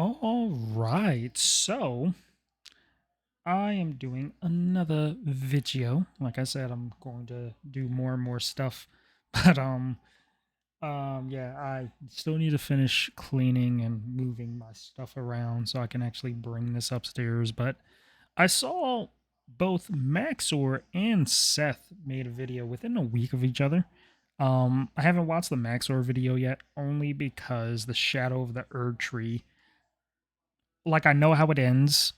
All right, so I am doing another video. Like I said, I'm going to do more and more stuff, but yeah, I still need to finish cleaning and moving my stuff around so I can actually bring this upstairs. But I saw both Maxor and Seth made a video within a week of each other. I haven't watched the Maxor video yet, only because the Shadow of the Erd Tree, like I know how it ends.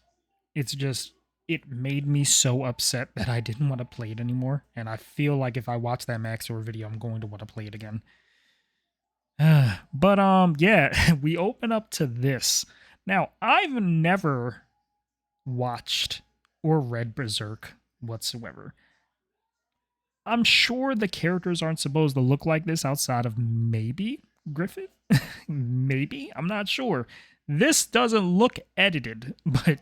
It's just it made me so upset that I didn't want to play it anymore. And I feel like if I watch that Maxor video, I'm going to want to play it again. But yeah, we open up to this. Now, I've never watched or read Berserk whatsoever. I'm sure the characters aren't supposed to look like this outside of maybe Griffith? Maybe? I'm not sure. This doesn't look edited, but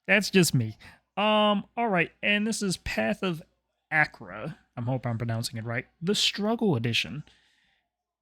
that's just me. All right, and this is Path of Achra. I hope I'm pronouncing it right. The Struggle Edition.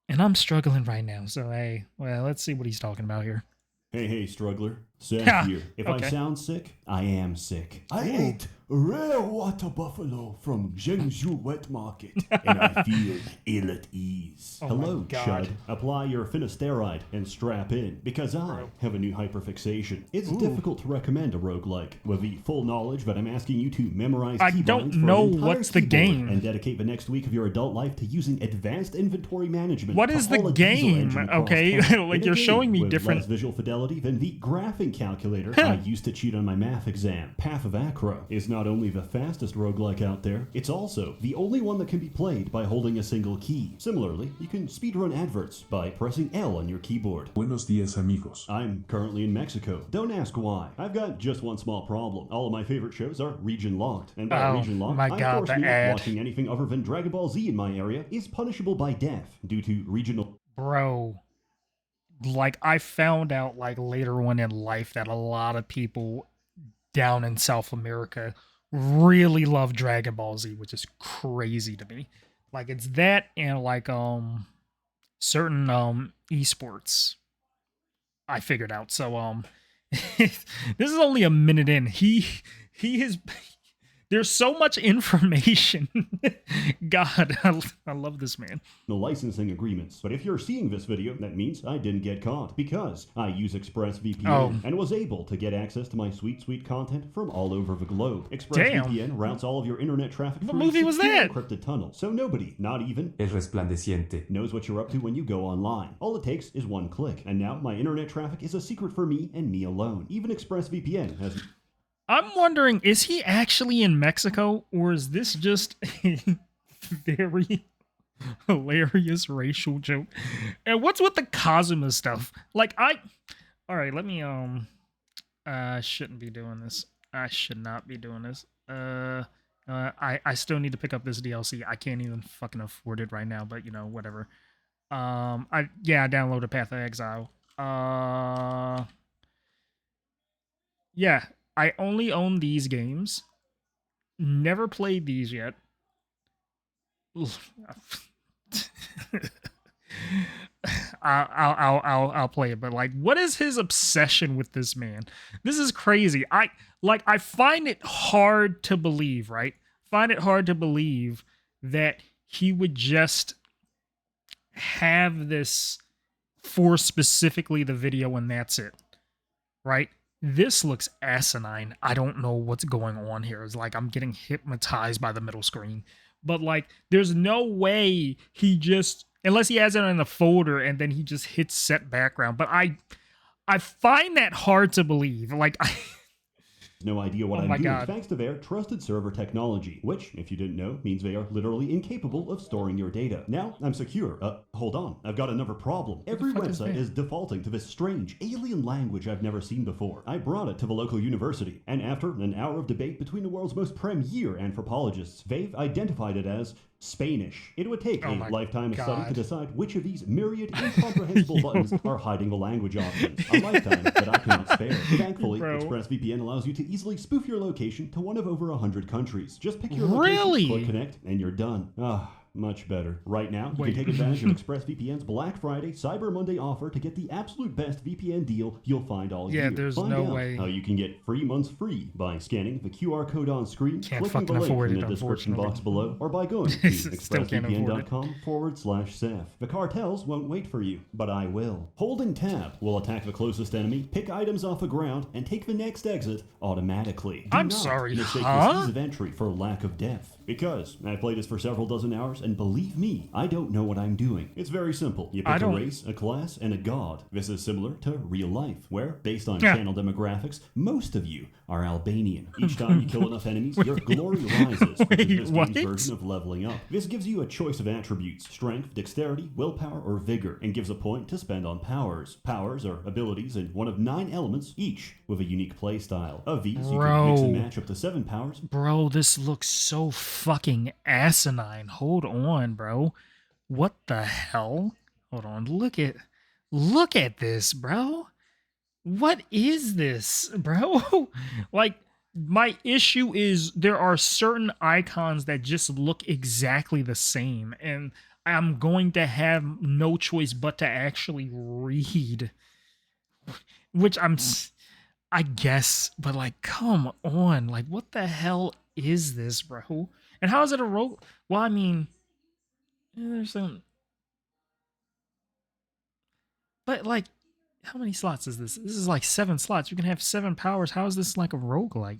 And I'm struggling right now, so hey, well, let's see what he's talking about here. Hey, struggler. Seth here. If okay. I sound sick, I am sick. I Ooh. ate rare water buffalo from Zhengzhou Wet Market, and I feel ill at ease. Oh Hello, my God. Chud. Apply your finasteride and strap in, because I have a new hyperfixation. It's difficult to recommend a roguelike with the full knowledge that I'm asking you to memorize I keybinds don't for know an entire what's the keyboard game. and dedicate the next week of your adult life to using advanced inventory management. What to is the haul a diesel game? engine across Okay, town. like In a you're game showing me with different less visual fidelity than the graphing calculator I used to cheat on my math exam. Path of Achra is not only the fastest roguelike out there, it's also the only one that can be played by holding a single key. Similarly, you can speedrun adverts by pressing L on your keyboard. Buenos días, amigos. I'm currently in Mexico. Don't ask why. I've got just one small problem. All of my favorite shows are region locked. And by region locked, my I God, force the me ad. watching anything other than Dragon Ball Z in my area is punishable by death due to regional... Bro, like I found out like later on in life that a lot of people down in South America really love Dragon Ball Z, which is crazy to me. Like it's that and like certain esports I figured out. So this is only a minute in. He is there's so much information. God, I love this man. No licensing agreements. But if you're seeing this video, that means I didn't get caught because I use ExpressVPN and was able to get access to my sweet content from all over the globe. ExpressVPN routes all of your internet traffic What through movie was that? encrypted tunnel, so nobody, not even El Resplandeciente, knows what you're up to when you go online. All it takes is one click, and now my internet traffic is a secret for me and me alone. Even ExpressVPN has... I'm wondering, is he actually in Mexico, or is this just a very hilarious racial joke? And what's with the Kazuma stuff? Like, all right, let me, I shouldn't be doing this. I should not be doing this. I still need to pick up this DLC. I can't even fucking afford it right now, but, you know, whatever. I downloaded Path of Exile. Yeah. I only own these games. Never played these yet. I'll play it, but like, what is his obsession with this man? This is crazy. I find it hard to believe, right? Find it hard to believe that he would just have this for specifically the video and that's it, right? This looks asinine. I don't know what's going on here. It's like I'm getting hypnotized by the middle screen. But like, there's no way he just, unless he has it in a folder and then he just hits set background. But I find that hard to believe. Like, no idea what Oh I'm my doing God. thanks to their trusted server technology, which, if you didn't know, means they are literally incapable of storing your data. Now, I'm secure. Hold on. I've got another problem. Every fuck is website that? is defaulting to this strange alien language I've never seen before. I brought it to the local university, and after an hour of debate between the world's most premier anthropologists, they've identified it as Spanish. It would take Oh a my lifetime of study God. to decide which of these myriad incomprehensible buttons are hiding the language options. A lifetime that I cannot spare. Thankfully, Bro. ExpressVPN allows you to easily spoof your location to one of over 100 countries. Just pick your Really? location, click connect, and you're done. Much better. Right now, you can Wait. take advantage of ExpressVPN's Black Friday Cyber Monday offer to get the absolute best VPN deal you'll find all Yeah, year. there's Find no out way. how you can get 3 months free by scanning the QR code on screen, Can't clicking the fucking link afford in it, the description box unfortunately. below, or by going to Still can't afford it. expressvpn.com/Seth. The cartels won't wait for you, but I will. Holding tab will attack the closest enemy, pick items off the ground, and take the next exit automatically. Do I'm not sorry, mistake this ease huh? of entry for lack of depth. Because I played this for several dozen hours, and believe me, I don't know what I'm doing. It's very simple. You I pick a don't. race, a class, and a god. This is similar to real life, where, based on Yeah. channel demographics, most of you are Albanian. Each time you kill enough enemies, your Wait. glory rises, which is Wait, this what? game's version of leveling up. This gives you a choice of attributes: strength, dexterity, willpower, or vigor, and gives a point to spend on powers. Powers are abilities in one of 9 elements, each with a unique playstyle. Of these, you can mix and Bro. match up to 7 powers. Bro, this looks so fucking asinine. Hold on, bro. What the hell? Hold on. Look at this, bro. What is this, bro? Like, my issue is there are certain icons that just look exactly the same, and I'm going to have no choice but to actually read, which I guess, but like, come on. Like, what the hell is this, bro? And how is it a rogue? Well, I mean, there's some, but like, how many slots is this? This is like 7 slots. You can have 7 powers. How is this like a roguelike?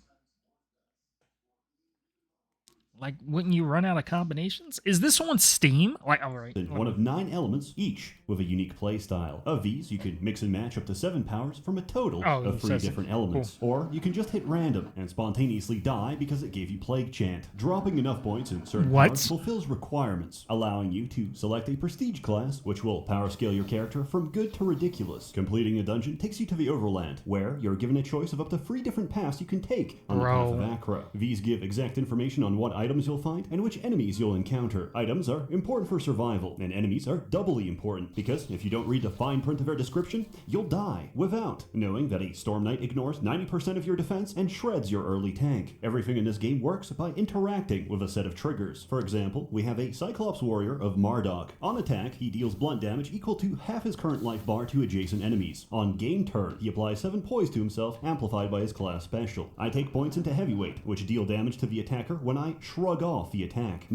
Like, wouldn't you run out of combinations? Is this on Steam? Like, all right. In one of 9 elements, each with a unique playstyle. Of these, you can mix and match up to 7 powers from a total Oh, of it 3 says it. different elements. Or you can just hit random and spontaneously die because it gave you Plague Chant. Dropping enough points in certain What? powers fulfills requirements, allowing you to select a prestige class, which will power scale your character from good to ridiculous. Completing a dungeon takes you to the Overland, where you're given a choice of up to 3 different paths you can take on the path of Achra. These give exact information on what items you'll find and which enemies you'll encounter. Items are important for survival, and enemies are doubly important, because if you don't read the fine print of their description, you'll die without knowing that a Storm Knight ignores 90% of your defense and shreds your early tank. Everything in this game works by interacting with a set of triggers. For example, we have a Cyclops Warrior of Marduk. On attack, he deals blunt damage equal to half his current life bar to adjacent enemies. On game turn, he applies 7 poise to himself, amplified by his class special. I take points into Heavyweight, which deal damage to the attacker when I shrug off the attack.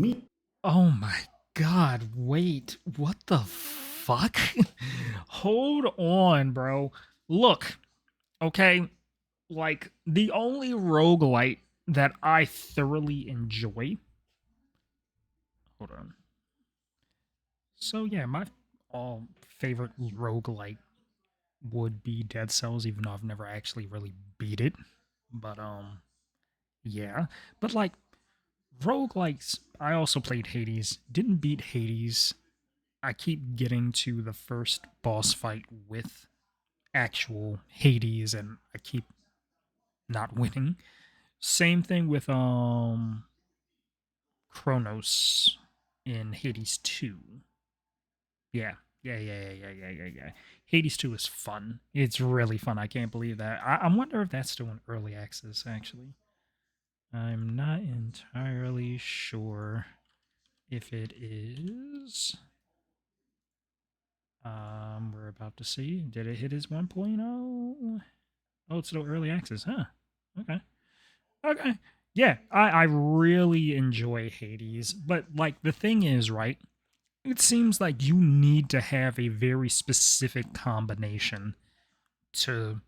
Oh my god, wait. What the fuck? Hold on, bro. Look, okay, like, the only roguelite that I thoroughly enjoy. Hold on. So yeah, my all favorite roguelite would be Dead Cells, even though I've never actually really beat it. But yeah. But like, roguelikes, I also played Hades. Didn't beat Hades. I keep getting to the first boss fight with actual Hades, and I keep not winning. Same thing with Chronos in Hades 2. Yeah. Yeah. Hades 2 is fun. It's really fun. I can't believe that. I wonder if that's still in early access, actually. I'm not entirely sure if it is. We're about to see. Did it hit his 1.0? Oh, it's still early access, huh? Okay. Okay. Yeah, I really enjoy Hades, but like, the thing is, right? It seems like you need to have a very specific combination to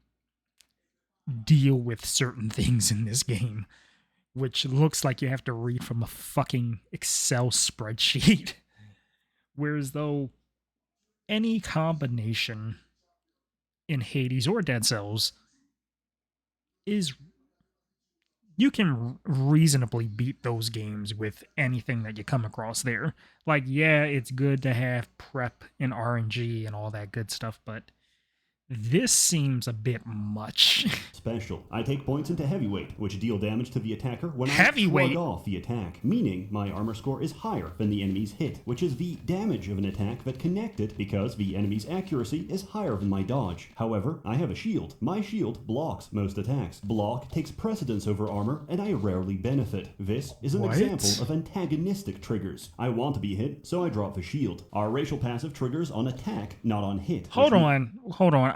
deal with certain things in this game, which looks like you have to read from a fucking Excel spreadsheet. Whereas though any combination in Hades or Dead Cells is, you can reasonably beat those games with anything that you come across there. Like, yeah, it's good to have prep and RNG and all that good stuff, but This seems a bit much. Special. I take points into heavyweight, which deal damage to the attacker when I shrug Heavyweight? off the attack, meaning my armor score is higher than the enemy's hit, which is the damage of an attack that connected because the enemy's accuracy is higher than my dodge. However, I have a shield. My shield blocks most attacks. Block takes precedence over armor, and I rarely benefit. This is an What? example of antagonistic triggers. I want to be hit, so I drop the shield. Our racial passive triggers on attack, not on hit. Hold on.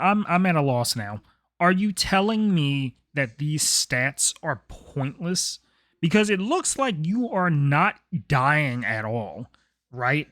I'm at a loss now. Are you telling me that these stats are pointless? Because it looks like you are not dying at all, right?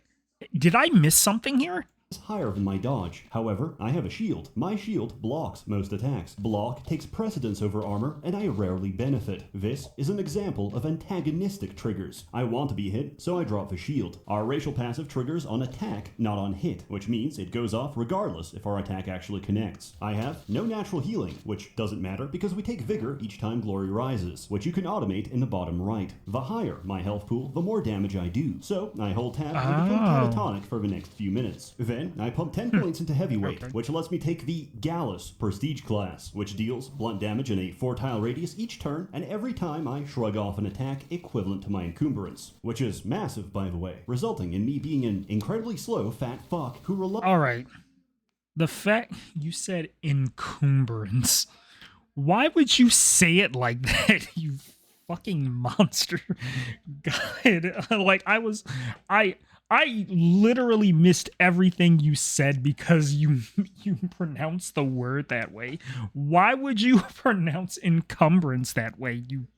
Did I miss something here? Higher than my dodge. However, I have a shield. My shield blocks most attacks. Block takes precedence over armor, and I rarely benefit. This is an example of antagonistic triggers. I want to be hit, so I drop the shield. Our racial passive triggers on attack, not on hit, which means it goes off regardless if our attack actually connects. I have no natural healing, which doesn't matter because we take vigor each time glory rises, which you can automate in the bottom right. The higher my health pool, the more damage I do. So I hold tab and become catatonic for the next few minutes. Then I pump 10 points into heavyweight, which lets me take the Gallus Prestige class, which deals blunt damage in a 4-tile radius each turn, and every time I shrug off an attack equivalent to my encumbrance, which is massive, by the way, resulting in me being an incredibly slow fat fuck who relies. All right. The fact you said encumbrance. Why would you say it like that, you fucking monster? God, like I literally missed everything you said because you pronounce the word that way. Why would you pronounce encumbrance that way, you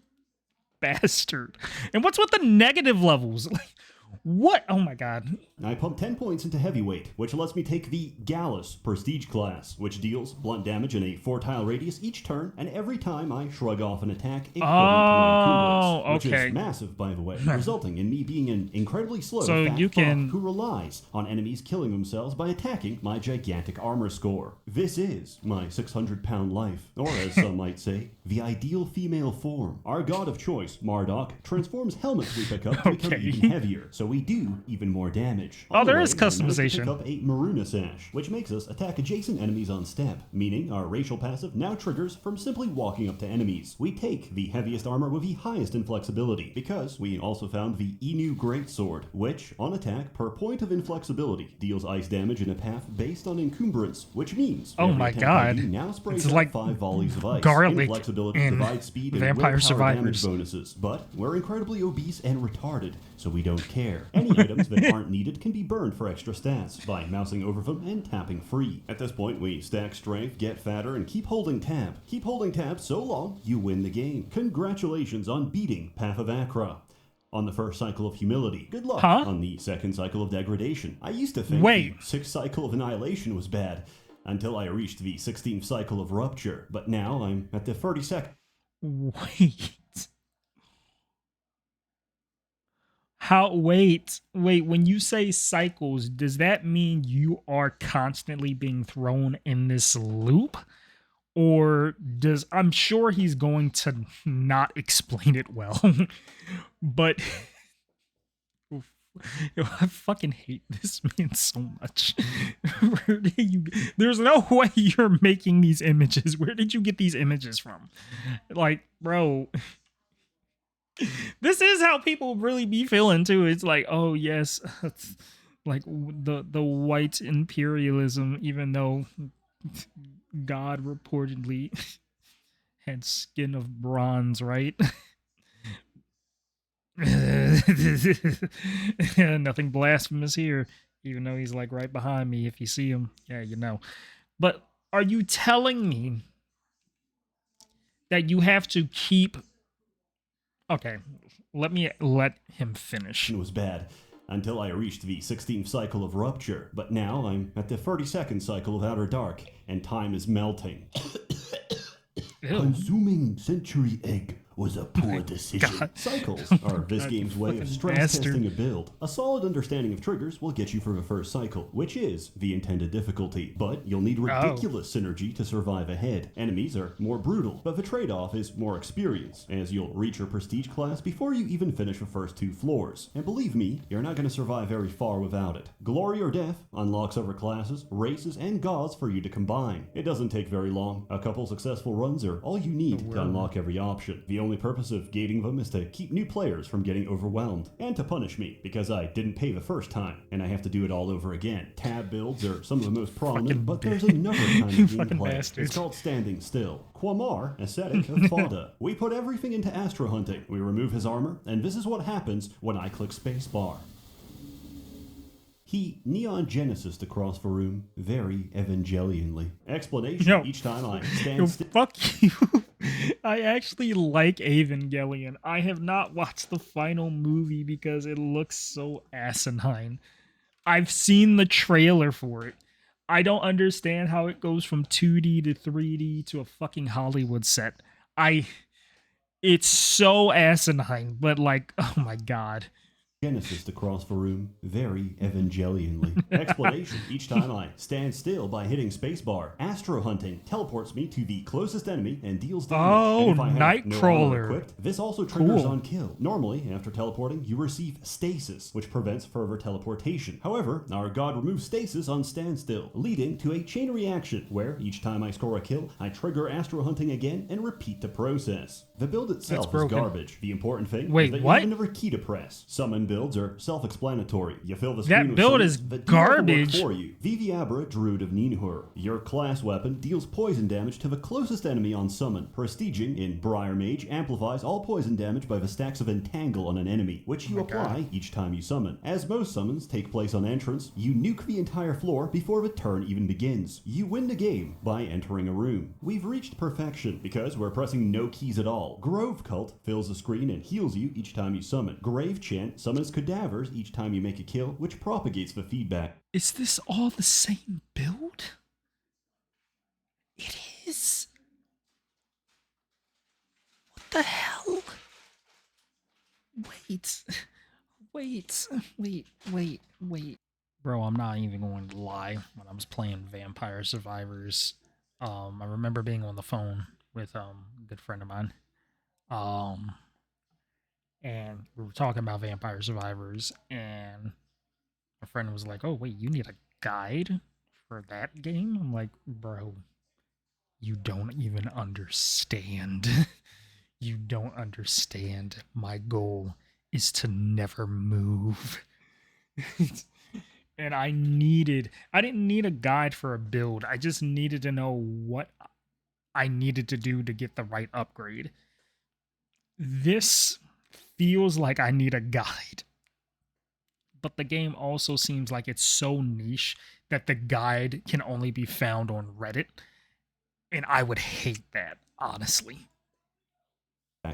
bastard? And what's with the negative levels? Like, what? Oh my god. I pump 10 points into heavyweight, which lets me take the Gallus Prestige class, which deals blunt damage in a 4-tile radius each turn, and every time I shrug off an attack equivalent to my encumbrance, which is massive, by the way, resulting in me being an incredibly slow fat fuck who relies on enemies killing themselves by attacking my gigantic armor score. This is my 600-pound life, or as some might say, the ideal female form. Our god of choice, Marduk, transforms helmets we pick up to become even heavier, so we do even more damage. Oh, there is customization. Pick up a Maruna Sash, which makes us attack adjacent enemies on step, meaning our racial passive now triggers from simply walking up to enemies. We take the heaviest armor with the highest inflexibility, because we also found the Inu Greatsword, which, on attack per point of inflexibility, deals ice damage in a path based on encumbrance, which means oh my god, now sprays it's like 5 volleys of ice. garlic Inflexibility, in divide speed, and Vampire willpower Survivors. damage bonuses, but we're incredibly obese and retarded, so we don't care. Any items that aren't needed can be burned for extra stats by mousing over them and tapping free. At this point, we stack strength, get fatter, and keep holding tab. Keep holding tab so long you win the game. Congratulations on beating Path of Achra on the first cycle of humility. Good luck on the second cycle of degradation. I used to think the 6th cycle of annihilation was bad until I reached the 16th cycle of rupture, but now I'm at the 32nd. Wait. Wait, when you say cycles, does that mean you are constantly being thrown in this loop? Or I'm sure he's going to not explain it well, but I fucking hate this man so much. There's no way you're making these images. Where did you get these images from? Like, bro, this is how people really be feeling too. It's like, oh yes, like the white imperialism, even though God reportedly had skin of bronze, right? Nothing blasphemous here, even though he's like right behind me. If you see him, yeah, you know. But are you telling me that you have to keep... Okay, let him finish. It was bad until I reached the 16th cycle of rupture, but now I'm at the 32nd cycle of outer dark, and time is melting. Consuming century egg was a poor My decision. God. Cycles are this God, you game's way of fucking stress bastard. testing a build. A solid understanding of triggers will get you through the first cycle, which is the intended difficulty. But you'll need Oh, ridiculous synergy to survive ahead. Enemies are more brutal, but the trade-off is more experience, as you'll reach your prestige class before you even finish the first 2 floors. And believe me, you're not going to survive very far without it. Glory or Death unlocks other classes, races, and gods for you to combine. It doesn't take very long. A couple successful runs are all you need to unlock every option. The only purpose of gating them is to keep new players from getting overwhelmed, and to punish me because I didn't pay the first time, and I have to do it all over again. Tab builds are some of the most prominent, but there's another kind you of fucking gameplay. bastards. It's called standing still. Quamar, ascetic of Fada. We put everything into Achra hunting. We remove his armor, and this is what happens when I click spacebar. He neon genesis across the room, very Evangelianly. Explanation Yo, each time I yo, stand still. fuck you. I actually like Evangelion. I have not watched the final movie because it looks so asinine. I've seen the trailer for it. I don't understand how it goes from 2D to 3D to a fucking Hollywood set. I it's so asinine, but like, oh my god. Genesis across the room, very Evangelianly. Explanation each time I stand still by hitting spacebar. Astro hunting teleports me to the closest enemy and deals damage. Oh, And if I have no armor Nightcrawler. equipped, this also triggers Cool. on kill. Normally, after teleporting, you receive stasis, which prevents further teleportation. However, our god removes stasis on standstill, leading to a chain reaction where each time I score a kill, I trigger Astro hunting again and repeat the process. The build itself is broken. garbage. The important thing is Wait, that what? you have another key to press. Summon builds are self-explanatory. You fill the screen That with build summons is that do all the work garbage. for you. Viviabra, Druid of Ninhur. Your class weapon deals poison damage to the closest enemy on summon. Prestiging in Briar Mage amplifies all poison damage by the stacks of Entangle on an enemy, which you apply each time you summon. As most summons take place on entrance, you nuke the entire floor before the turn even begins. You win the game by entering a room. We've reached perfection because we're pressing no keys at all. Grove Cult fills the screen and heals you each time you summon. Grave Chant summons cadavers each time you make a kill, which propagates the feedback. Is this all the same build? It is. What the hell? Wait. Wait. Bro, I'm not even going to lie. When I was playing Vampire Survivors, I remember being on the phone with a good friend of mine. Um and we were talking about Vampire Survivors, and my friend was like, "Oh, wait, you need a guide for that game?" I'm like, "Bro, you don't even understand. You don't understand. My goal is to never move." And I didn't need a guide for a build. I just needed to know what I needed to do to get the right upgrade. This feels like I need a guide. But the game also seems like it's so niche that the guide can only be found on Reddit. And I would hate that, honestly.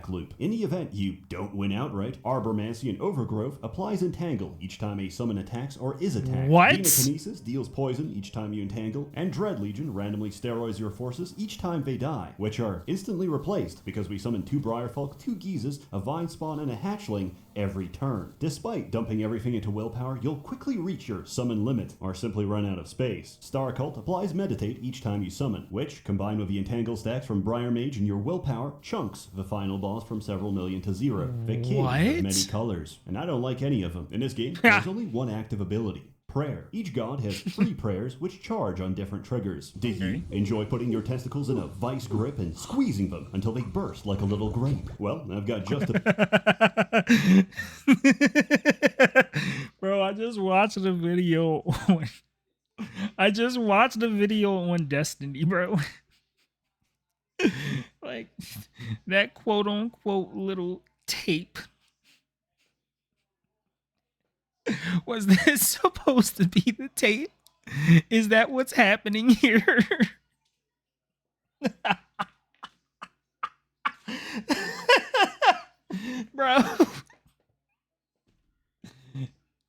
Loop. In the event you don't win outright, Arbormancy and Overgrowth applies Entangle each time a summon attacks or is attacked. What? Venokinesis deals poison each time you entangle, and Dread Legion randomly steroids your forces each time they die, which are instantly replaced because we summon 2 Briarfolk, 2 Geezes, a Vine Spawn, and a Hatchling every turn. Despite dumping everything into willpower, you'll quickly reach your summon limit, or simply run out of space. Star Cult applies Meditate each time you summon, which, combined with the Entangle stacks from Briar Mage and your willpower, chunks the final boss from several million to 0. The king of many colors, and I don't like any of them. In this game, there's only one active ability. Prayer. Each god has 3 prayers which charge on different triggers. Do you enjoy putting your testicles in a vice grip and squeezing them until they burst like a little grape? Well, I've got just a... Bro, I just watched the video on Destiny, bro. Like that quote unquote little tape. Was this supposed to be the tape? Is that what's happening here? Bro.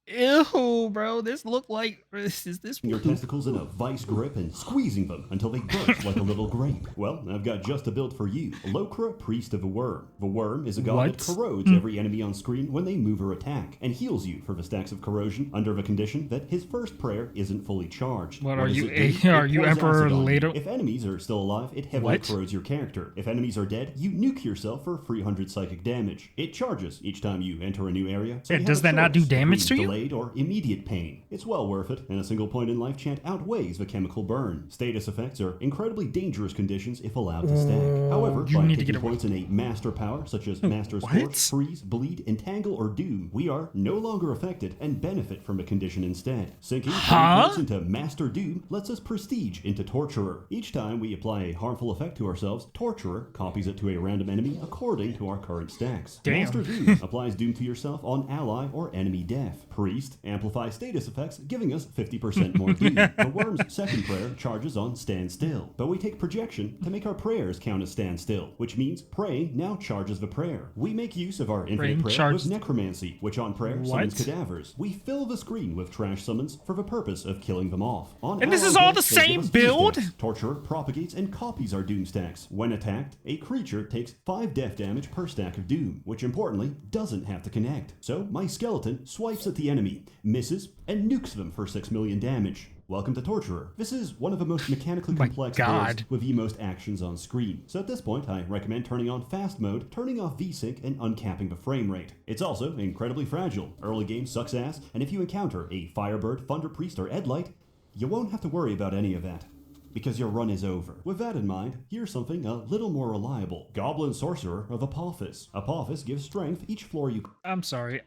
Ew, bro. This look like is this your testicles in a vice grip and squeezing them until they burst like a little grape. Well, I've got just a build for you. Lokra, Priest of a Worm. The Worm is a god What? that corrodes every enemy on screen when they move or attack, and heals you for the stacks of corrosion under the condition that his first prayer isn't fully charged. What are does you? it do? Are It you pours Emperor acid on you. later? If enemies are still alive, it heavily What? corrodes your character. If enemies are dead, you nuke yourself for 300 psychic damage. It charges each time you enter a new area. So Does that not do damage to you? Delayed or immediate pain. It's well worth it, and a single point in life chant outweighs the chemical burn. Status effects are incredibly dangerous conditions if allowed to stack. However, you by need to taking get away. points in a master power, such as Master What? Scorch, Freeze, Bleed, Entangle, or Doom, we are no longer affected and benefit from a condition instead. Sinking 20 points into Master Doom lets us prestige into Torturer. Each time we apply a harmful effect to ourselves, Torturer copies it to a random enemy according to our current stacks. Damn. Master Doom applies Doom to yourself on ally or enemy death. Priest amplifies status effects, giving us 50% more Doom. The Worm's second prayer charges on Stand Still, but we take projection to make our prayers count as Stand Still, which means praying now charges the prayer. We make use of our infinite prayer with Necromancy, which on prayer summons cadavers. We fill the screen with trash summons for the purpose of killing them off. And this is all the same build? Torturer propagates and copies our Doom stacks. When attacked, a creature takes 5 death damage per stack of Doom, which importantly doesn't have to connect. So my skeleton swipes at the enemy, misses, and nukes them for 6 million damage. Welcome to Torturer. This is one of the most mechanically complex builds with the most actions on screen. So at this point, I recommend turning on fast mode, turning off VSync, and uncapping the frame rate. It's also incredibly fragile. Early game sucks ass, and if you encounter a Firebird, Thunder Priest, or Edlight, you won't have to worry about any of that, because your run is over. With that in mind, here's something a little more reliable. Goblin Sorcerer of Apophis. Apophis gives strength each floor you... I'm sorry,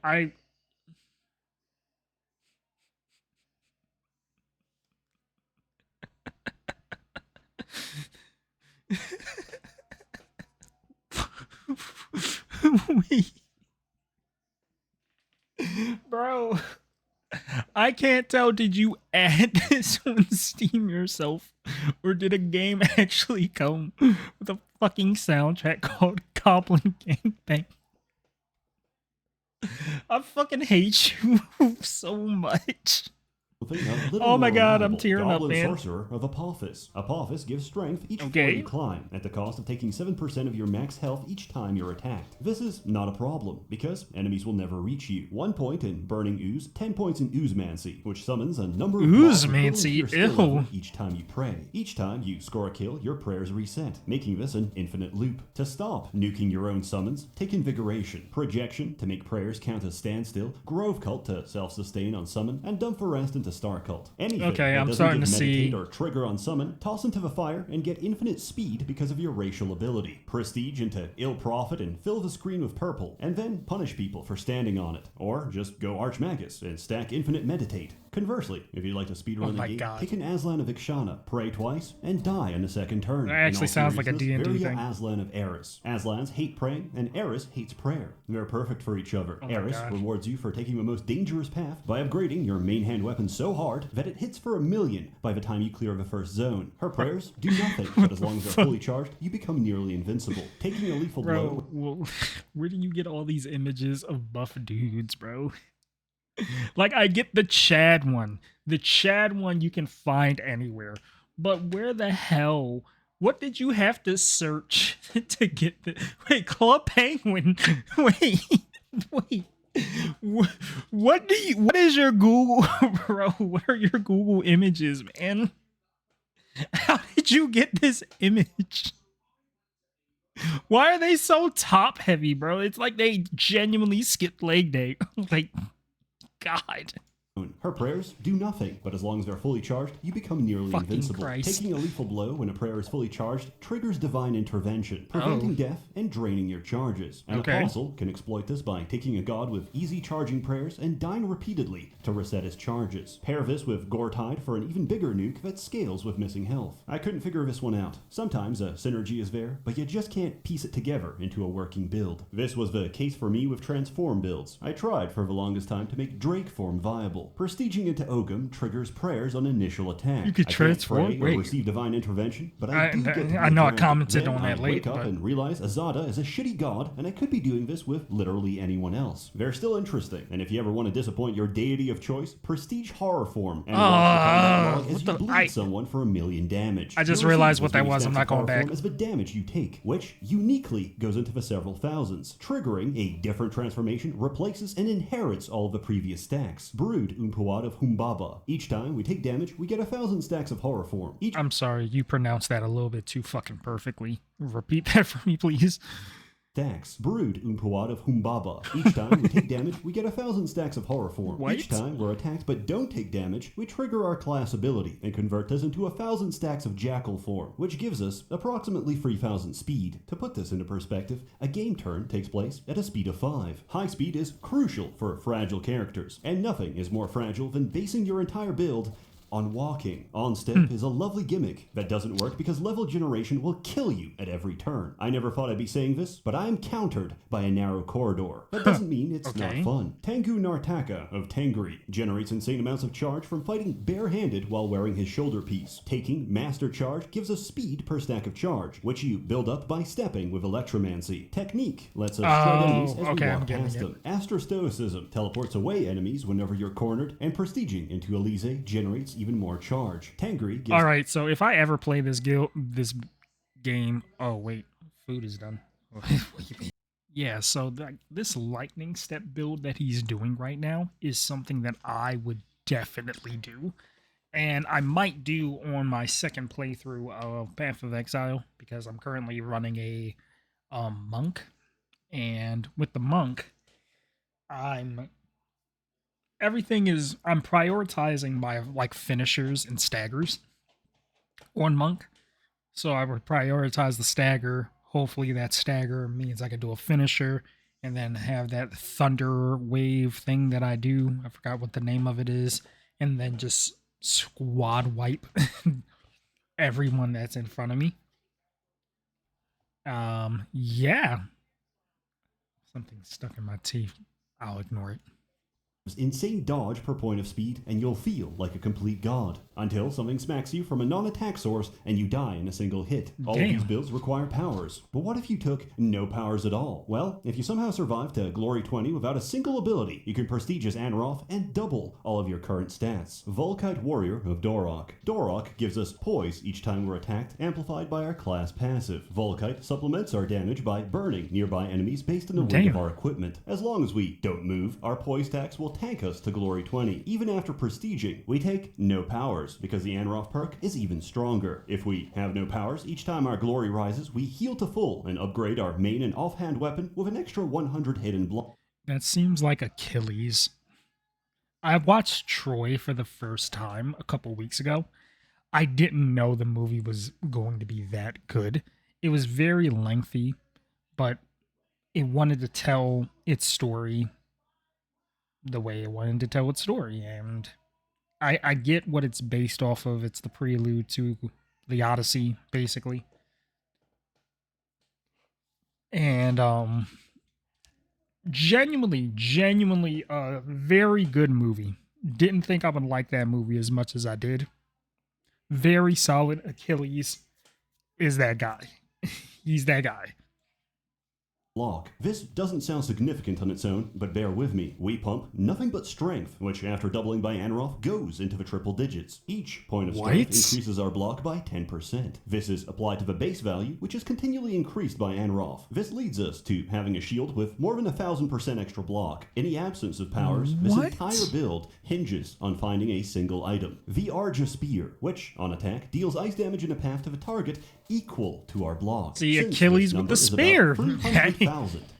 Wait. Bro, I can't tell, did you add this on Steam yourself, or did a game actually come with a fucking soundtrack called Goblin Gangbang? I fucking hate you so much. Oh my god, I'm tearing up, man. Sorcerer of Apophis. Apophis gives strength each floor you climb, at the cost of taking 7% of your max health each time you're attacked. This is not a problem, because enemies will never reach you. 1 point in Burning Ooze, 10 points in Oozemancy, which summons a number of Oozemancy, ew. each time you pray. Each time you score a kill, your prayers reset, making this an infinite loop. To stop nuking your own summons, take Invigoration, Projection to make prayers count as Standstill, Grove Cult to self-sustain on summon, and Dump for Rest into Star Cult. Anything that I'm doesn't starting give to meditate see. or trigger on summon, toss into the fire and get infinite speed because of your racial ability. Prestige into Ill Prophet and fill the screen with purple, and then punish people for standing on it. Or just go Archmagus and stack infinite meditate. Conversely, if you'd like to speedrun the game, take an Aslan of Ixana, pray twice, and die on the second turn. That actually sounds like a D&D thing. Aslan of Eris. Aslans hate praying, and Eris hates prayer. They're perfect for each other. Eris rewards you for taking the most dangerous path by upgrading your main hand weapon so hard that it hits for 1 million by the time you clear the first zone. Her prayers do nothing, but as long as they're fully charged, you become nearly invincible. Taking a lethal blow... Well, where do you get all these images of buff dudes, bro? Like, I get the Chad one. The Chad one you can find anywhere. But where the hell? What did you have to search to get the... Wait, Club Penguin. Wait. What is your Google, bro? What are your Google images, man? How did you get this image? Why are they so top heavy, bro? It's like they genuinely skipped leg day. Like, God. Her prayers do nothing, but as long as they're fully charged, you become nearly invincible. Taking a lethal blow when a prayer is fully charged triggers divine intervention, preventing death and draining your charges. An apostle can exploit this by taking a god with easy charging prayers and dying repeatedly to reset his charges. Pair this with Gortide for an even bigger nuke that scales with missing health. I couldn't figure this one out. Sometimes a synergy is there, but you just can't piece it together into a working build. This was the case for me with transform builds. I tried for the longest time to make Drake form viable. powerful. Prestiging into Ogum triggers prayers on initial attack. You could I can't transform. pray or Wait, receive divine intervention, but I do get to be I a know I dragon. commented Then on I that wake late, up but and realize Azada is a shitty god, and I could be doing this with literally anyone else. They're still interesting, and if you ever want to disappoint your deity of choice, prestige horror form and watch the combat log as you bleed someone for 1,000,000 damage. I just You'll realized receive what as that many was. I'm stacks not of going horror back. form as the damage you take, which uniquely goes into the several thousands. Triggering a different transformation replaces and inherits all of the previous stacks. Brood Umpuad of Humbaba. Each time we take damage, we get 1,000 stacks of horror form. I'm sorry, you pronounced that a little bit too fucking perfectly. Repeat that for me, please. Stacks. Brood Umpuad of Humbaba. Each time we take damage, we get 1,000 stacks of horror form. What? Each time we're attacked but don't take damage, we trigger our class ability and convert this into 1,000 stacks of jackal form, which gives us approximately 3,000 speed. To put this into perspective, a game turn takes place at a speed of 5. High speed is crucial for fragile characters, and nothing is more fragile than basing your entire build on walking. On step is a lovely gimmick that doesn't work because level generation will kill you at every turn. I never thought I'd be saying this, but I am countered by a narrow corridor. That doesn't mean it's not fun. Tengu Nartaka of Tengri generates insane amounts of charge from fighting barehanded while wearing his shoulder piece. Taking Master Charge gives us speed per stack of charge, which you build up by stepping with Electromancy. Technique lets us shred enemies as we walk past them. Astrostoicism teleports away enemies whenever you're cornered, and prestiging into Elise generates even more charge. Tengri gives... Alright, so if I ever play this game... Oh, wait. Food is done. Yeah, so this lightning step build that he's doing right now is something that I would definitely do. And I might do on my second playthrough of Path of Exile, because I'm currently running a monk. And with the monk, I'm prioritizing my like finishers and staggers on monk. So I would prioritize the stagger. Hopefully that stagger means I could do a finisher and then have that thunder wave thing that I do. I forgot what the name of it is. And then just squad wipe everyone that's in front of me. Yeah. Something's stuck in my teeth. I'll ignore it. Insane dodge per point of speed, and you'll feel like a complete god. Until something smacks you from a non-attack source and you die in a single hit. All of these builds require powers. But what if you took no powers at all? Well, if you somehow survive to Glory 20 without a single ability, you can prestige as Anroth and double all of your current stats. Volkite Warrior of Dorok. Dorok gives us poise each time we're attacked, amplified by our class passive. Volkite supplements our damage by burning nearby enemies based on the weight of our equipment. As long as we don't move, our poise stacks will tank us to Glory 20. Even after prestiging, we take no powers, because the Anroth perk is even stronger. If we have no powers, each time our glory rises, we heal to full and upgrade our main and offhand weapon with an extra 100 hidden block. That seems like Achilles. I watched Troy for the first time a couple weeks ago. I didn't know the movie was going to be that good. It was very lengthy, but it wanted to tell its story the way it wanted to tell its story, and I get what it's based off of. It's the prelude to the Odyssey, basically. And genuinely a very good movie. Didn't think I would like that movie as much as I did. Very solid. Achilles is that guy. He's that guy. Block. This doesn't sound significant on its own, but bear with me. We pump nothing but strength, which after doubling by Anroth goes into the triple digits. Each point of strength increases our block by 10%. This is applied to the base value, which is continually increased by Anroth. This leads us to having a shield with more than 1,000% extra block. In the absence of powers, this entire build hinges on finding a single item. The Arja Spear, which, on attack, deals ice damage in a path to the target equal to our block. See, Achilles with the spear.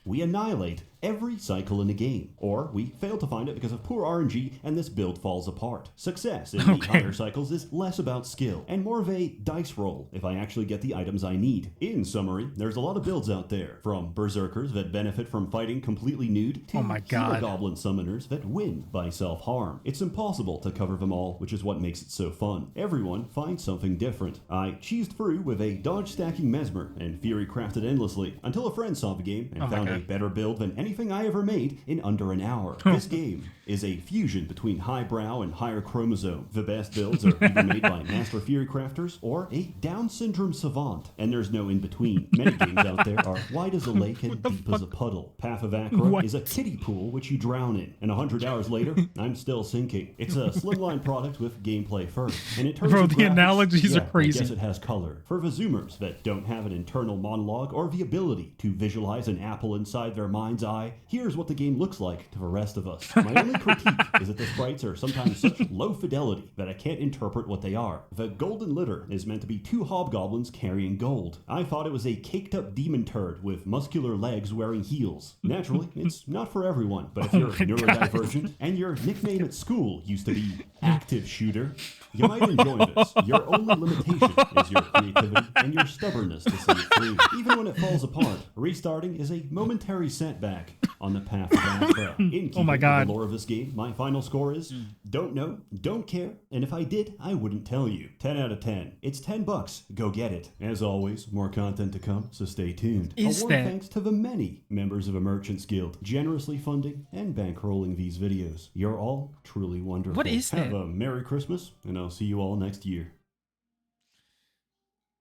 We annihilate every cycle in the game, or we fail to find it because of poor RNG and this build falls apart. Success in the higher cycles is less about skill and more of a dice roll if I actually get the items I need. In summary, there's a lot of builds out there, from berserkers that benefit from fighting completely nude to hero goblin summoners that win by self-harm. It's impossible to cover them all, which is what makes it so fun. Everyone finds something different. I cheesed through with a dodge stacking mesmer and theory crafted endlessly until a friend saw the game and found out a better build than anything I ever made in under an hour. This game is a fusion between highbrow and higher chromosome. The best builds are either made by master theory crafters or a Down syndrome savant, and there's no in between. Many games out there are wide as a lake and deep as a puddle. Path of Achra What? is a kiddie pool which you drown in, and 100 hours later, I'm still sinking. It's a slimline product with gameplay first, and in terms Bro, of the graphics, analogies are I crazy. guess it has color. For the Zoomers that don't have an internal monologue or the ability to visualize an apple inside their mind's eye, here's what the game looks like to the rest of us. My only critique is that the sprites are sometimes such low fidelity that I can't interpret what they are. The golden litter is meant to be two hobgoblins carrying gold. I thought it was a caked up demon turd with muscular legs wearing heels. Naturally, it's not for everyone, but if you're neurodivergent and your nickname at school used to be Active Shooter, you might enjoy this. Your only limitation is your creativity and your stubbornness to see it through. Even when it falls apart, restarting is a momentary setback on the path of Achra. In keeping Oh my with God. the lore of this game, my final score is don't know, don't care, and if I did, I wouldn't tell you. 10 out of 10. It's $10. Go get it. As always, more content to come, so stay tuned. Is A warm that- thanks to the many members of a Merchants Guild generously funding and bankrolling these videos. You're all truly wonderful. What is Have that? a Merry Christmas, and I'll see you all next year.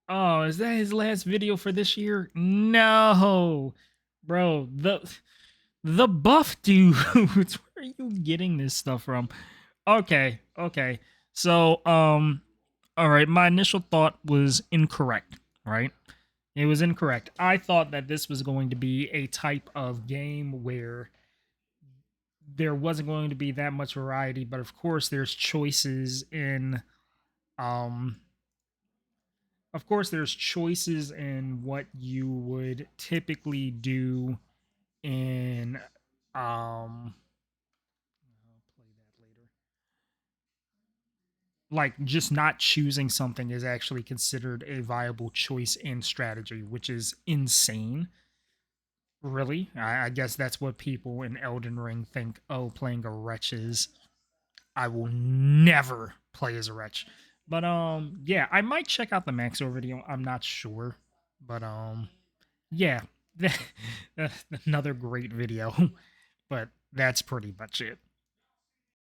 Oh, is that his last video for this year? No, bro. The buff dudes. Where are you getting this stuff from? Okay, okay. So, all right. My initial thought was incorrect. Right? It was incorrect. I thought that this was going to be a type of game where there wasn't going to be that much variety, but of course, there's choices in um of course there's choices in what you would typically do in I'll play that later. Like just not choosing something is actually considered a viable choice in strategy, which is insane. Really, I guess that's what people in Elden Ring think. Oh, playing a wretch is. I will never play as a wretch. But yeah, I might check out the Maxo video. I'm not sure. But yeah. Another great video. But that's pretty much it.